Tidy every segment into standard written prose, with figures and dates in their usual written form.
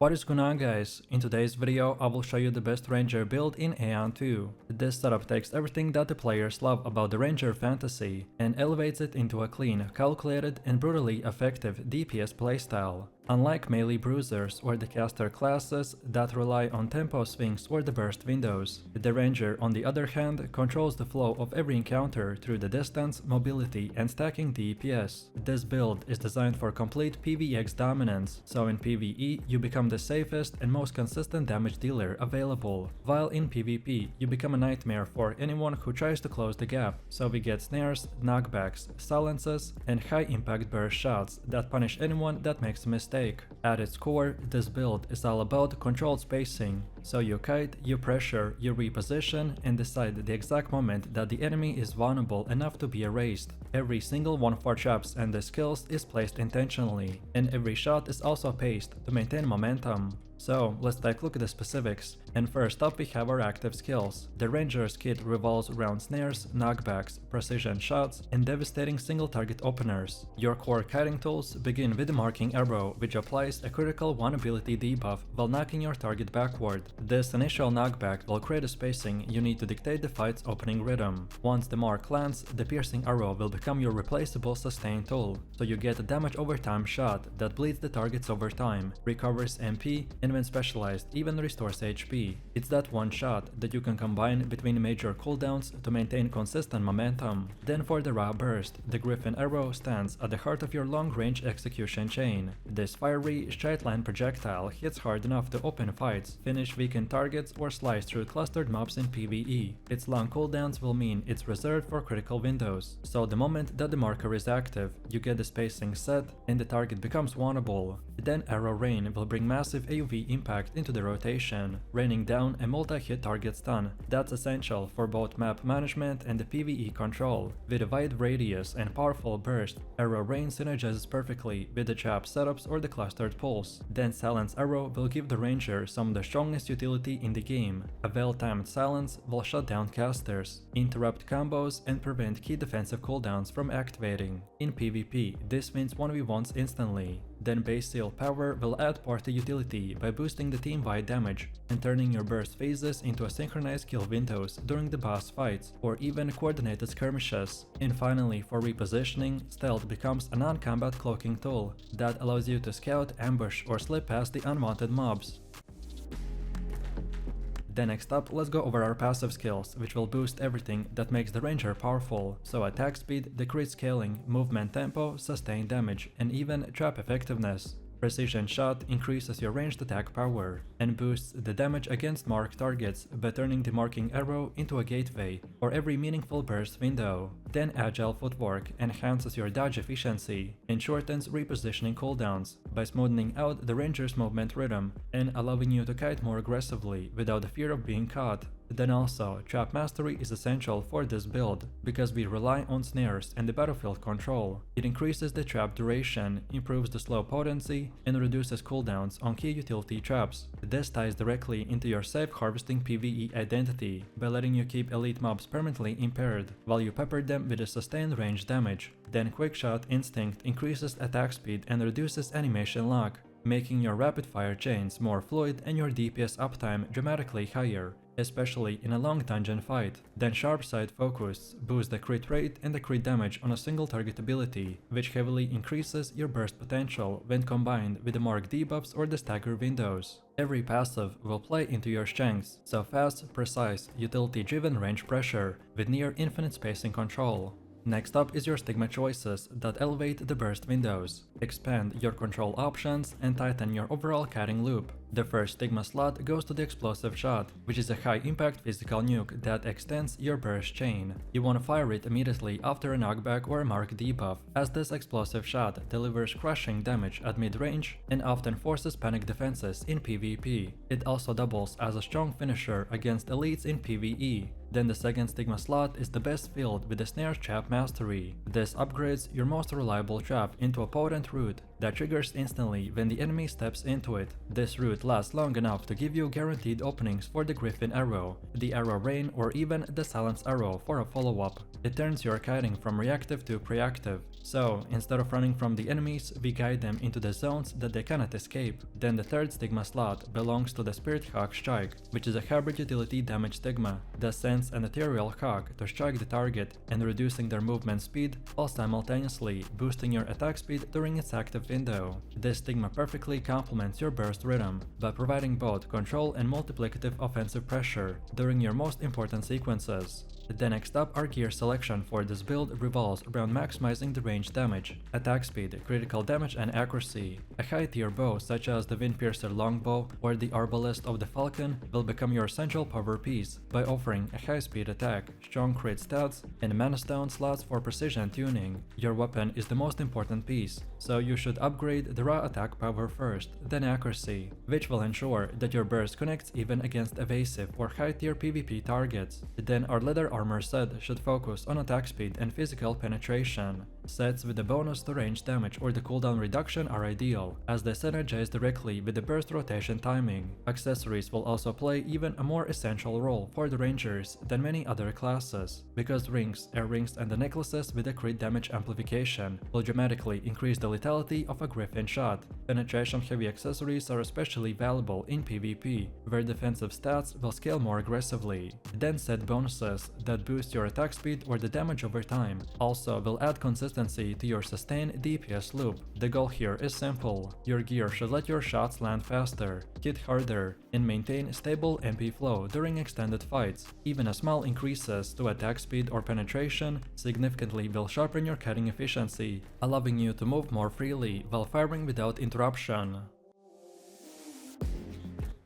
What is going on, guys? In today's video I will show you the best ranger build in Aion 2. This setup takes everything that the players love about the ranger fantasy and elevates it into a clean, calculated and brutally effective DPS playstyle. Unlike melee bruisers or the caster classes that rely on tempo swings or the burst windows, the ranger on the other hand controls the flow of every encounter through the distance, mobility and stacking DPS. This build is designed for complete PvX dominance, so in PvE you become the safest and most consistent damage dealer available, while in PvP you become a nightmare for anyone who tries to close the gap, so we get snares, knockbacks, silences and high impact burst shots that punish anyone that makes a mistake. At its core, this build is all about controlled spacing, so you kite, you pressure, you reposition and decide the exact moment that the enemy is vulnerable enough to be erased. Every single one of our traps and the skills is placed intentionally, and every shot is also paced to maintain momentum. So let's take a look at the specifics, and first up we have our active skills. The ranger's kit revolves around snares, knockbacks, precision shots and devastating single target openers. Your core kiting tools begin with the marking arrow, which applies a critical 1 ability debuff while knocking your target backward. This initial knockback will create a spacing you need to dictate the fight's opening rhythm. Once the mark lands, the piercing arrow will become your replaceable sustain tool, so you get a damage over time shot that bleeds the targets over time, recovers MP and when specialized even restores HP. It's that one shot that you can combine between major cooldowns to maintain consistent momentum. Then for the raw burst, the Griffin arrow stands at the heart of your long-range execution chain. This fiery, straight-line projectile hits hard enough to open fights, finish weakened targets or slice through clustered mobs in PvE. Its long cooldowns will mean it's reserved for critical windows, so the moment that the marker is active, you get the spacing set and the target becomes vulnerable. Then Arrow Rain will bring massive AoV impact into the rotation, raining down a multi-hit target stun that's essential for both map management and the PvE control. With a wide radius and powerful burst, Arrow Rain synergizes perfectly with the trap setups or the clustered pulse. Then Silence Arrow will give the ranger some of the strongest utility in the game. A well-timed silence will shut down casters, interrupt combos and prevent key defensive cooldowns from activating. In PvP, this wins 1v1s instantly. Then Base Seal Power will add party utility by boosting the team-wide damage and turning your burst phases into synchronized kill windows during the boss fights or even coordinated skirmishes. And finally, for repositioning, Stealth becomes a non-combat cloaking tool that allows you to scout, ambush or slip past the unwanted mobs. Then next up, let's go over our passive skills, which will boost everything that makes the ranger powerful, so attack speed, the crit scaling, movement tempo, sustained damage, and even trap effectiveness. Precision Shot increases your ranged attack power and boosts the damage against marked targets by turning the marking arrow into a gateway for every meaningful burst window. Then Agile Footwork enhances your dodge efficiency and shortens repositioning cooldowns by smoothing out the ranger's movement rhythm and allowing you to kite more aggressively without the fear of being caught. Then also, Trap Mastery is essential for this build, because we rely on snares and the battlefield control. It increases the trap duration, improves the slow potency, and reduces cooldowns on key utility traps. This ties directly into your safe harvesting PvE identity, by letting you keep elite mobs permanently impaired, while you pepper them with a sustained range damage. Then Quickshot Instinct increases attack speed and reduces animation lock, making your rapid fire chains more fluid and your DPS uptime dramatically higher, especially in a long dungeon fight. Then Sharp Sight Focus boosts the crit rate and the crit damage on a single target ability, which heavily increases your burst potential when combined with the mark debuffs or the stagger windows. Every passive will play into your strengths, so fast, precise, utility-driven range pressure with near infinite spacing control. Next up is your Stigma choices that elevate the burst windows, expand your control options and tighten your overall kiting loop. The first Stigma slot goes to the Explosive Shot, which is a high-impact physical nuke that extends your burst chain. You want to fire it immediately after a knockback or a mark debuff, as this Explosive Shot delivers crushing damage at mid-range and often forces panic defenses in PvP. It also doubles as a strong finisher against elites in PvE. Then the second Stigma slot is the best filled with the Snare Trap Mastery. This upgrades your most reliable trap into a potent root that triggers instantly when the enemy steps into it. This route lasts long enough to give you guaranteed openings for the Griffin Arrow, the Arrow Rain, or even the Silence Arrow for a follow-up. It turns your kiting from reactive to preactive. So, instead of running from the enemies, we guide them into the zones that they cannot escape. Then the third Stigma slot belongs to the Spirit Hawk Strike, which is a hybrid utility damage Stigma that sends an ethereal hawk to strike the target and reducing their movement speed while simultaneously boosting your attack speed during its active window. This Stigma perfectly complements your burst rhythm by providing both control and multiplicative offensive pressure during your most important sequences. The next up, our gear selection for this build revolves around maximizing the range damage, attack speed, critical damage and accuracy. A high tier bow such as the Windpiercer Longbow or the Arbalest of the Falcon will become your central power piece by offering a high speed attack, strong crit stats, and mana stone slots for precision tuning. Your weapon is the most important piece, so you should upgrade the raw attack power first, then accuracy, which will ensure that your burst connects even against evasive or high tier PvP targets. Then our leather armor set should focus on attack speed and physical penetration. Sets with the bonus to range damage or the cooldown reduction are ideal, as they synergize directly with the burst rotation timing. Accessories will also play even a more essential role for the rangers than many other classes, because rings, earrings, and the necklaces with a crit damage amplification will dramatically increase the lethality of a Griffin shot. Penetration heavy accessories are especially valuable in PvP, where defensive stats will scale more aggressively. Then set bonuses that boost your attack speed or the damage over time also will add consistency to your sustained DPS loop. The goal here is simple. Your gear should let your shots land faster, hit harder, and maintain stable MP flow during extended fights. Even a small increases to attack speed or penetration significantly will sharpen your cutting efficiency, allowing you to move more freely while firing without interruption.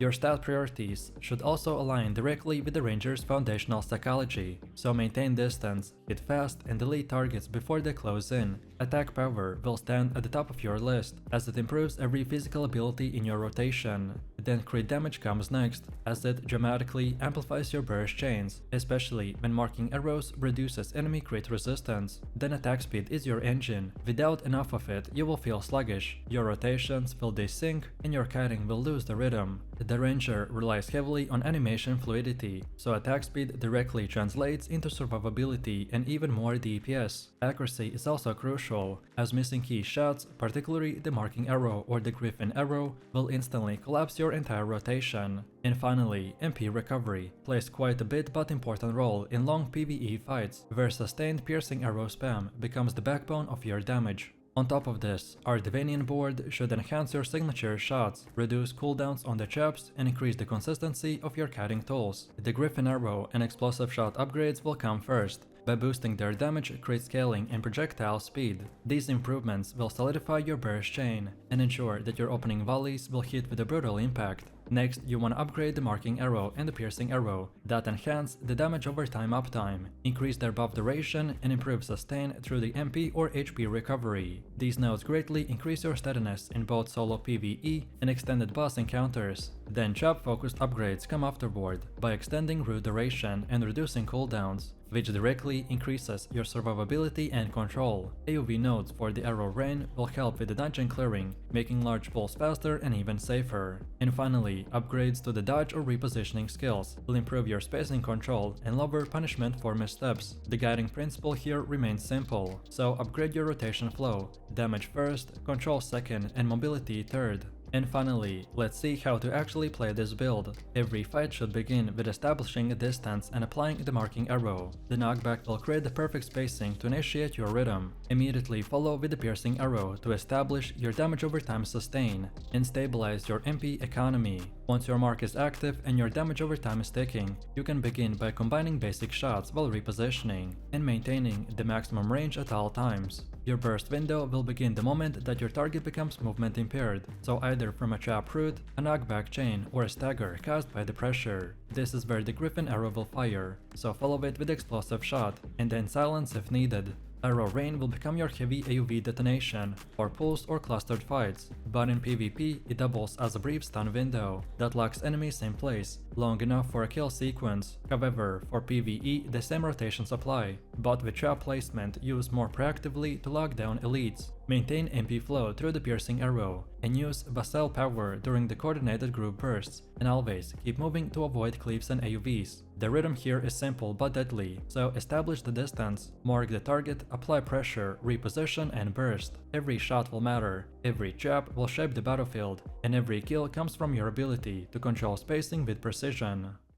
Your stat priorities should also align directly with the ranger's foundational psychology, so maintain distance, hit fast, and delete targets before they close in. Attack power will stand at the top of your list, as it improves every physical ability in your rotation. Then crit damage comes next, as it dramatically amplifies your burst chains, especially when marking arrows reduces enemy crit resistance. Then attack speed is your engine. Without enough of it, you will feel sluggish, your rotations will desync, and your kiting will lose the rhythm. The ranger relies heavily on animation fluidity, so attack speed directly translates into survivability and even more DPS. Accuracy is also crucial, as missing key shots, particularly the marking arrow or the Griffin arrow, will instantly collapse your entire rotation. And finally, MP recovery plays quite a bit but important role in long PvE fights, where sustained piercing arrow spam becomes the backbone of your damage. On top of this, our Daevanion board should enhance your signature shots, reduce cooldowns on the chaps, and increase the consistency of your kiting tools. The Griffin Arrow and explosive shot upgrades will come first, by boosting their damage, crit scaling, and projectile speed. These improvements will solidify your burst chain, and ensure that your opening volleys will hit with a brutal impact. Next, you want to upgrade the marking arrow and the piercing arrow that enhance the damage over time uptime, increase their buff duration, and improve sustain through the MP or HP recovery. These nodes greatly increase your steadiness in both solo PvE and extended boss encounters. Then chop focused upgrades come afterward by extending root duration and reducing cooldowns, which directly increases your survivability and control. AoV nodes for the Arrow Rain will help with the dungeon clearing, making large pulls faster and even safer. And finally, upgrades to the dodge or repositioning skills will improve your spacing control and lower punishment for missteps. The guiding principle here remains simple, so upgrade your rotation flow, damage first, control second, and mobility third. And finally, let's see how to actually play this build. Every fight should begin with establishing a distance and applying the marking arrow. The knockback will create the perfect spacing to initiate your rhythm. Immediately follow with the piercing arrow to establish your damage over time sustain and stabilize your MP economy. Once your mark is active and your damage over time is ticking, you can begin by combining basic shots while repositioning and maintaining the maximum range at all times. Your burst window will begin the moment that your target becomes movement impaired, so either from a trap root, a knockback chain, or a stagger caused by the pressure. This is where the Griffin arrow will fire, so follow it with explosive shot, and then silence if needed. Arrow Rain will become your heavy AoV detonation for pulsed or clustered fights, but in PvP it doubles as a brief stun window that locks enemies in place, long enough for a kill sequence. However, for PvE the same rotations apply, but with trap placement used more proactively to lock down elites, Maintain MP flow through the piercing arrow, and use Basel power during the coordinated group bursts, and always keep moving to avoid cleaves and AoVs. The rhythm here is simple but deadly, so establish the distance, mark the target, apply pressure, reposition and burst. Every shot will matter, every jab will shape the battlefield, and every kill comes from your ability to control spacing with precision.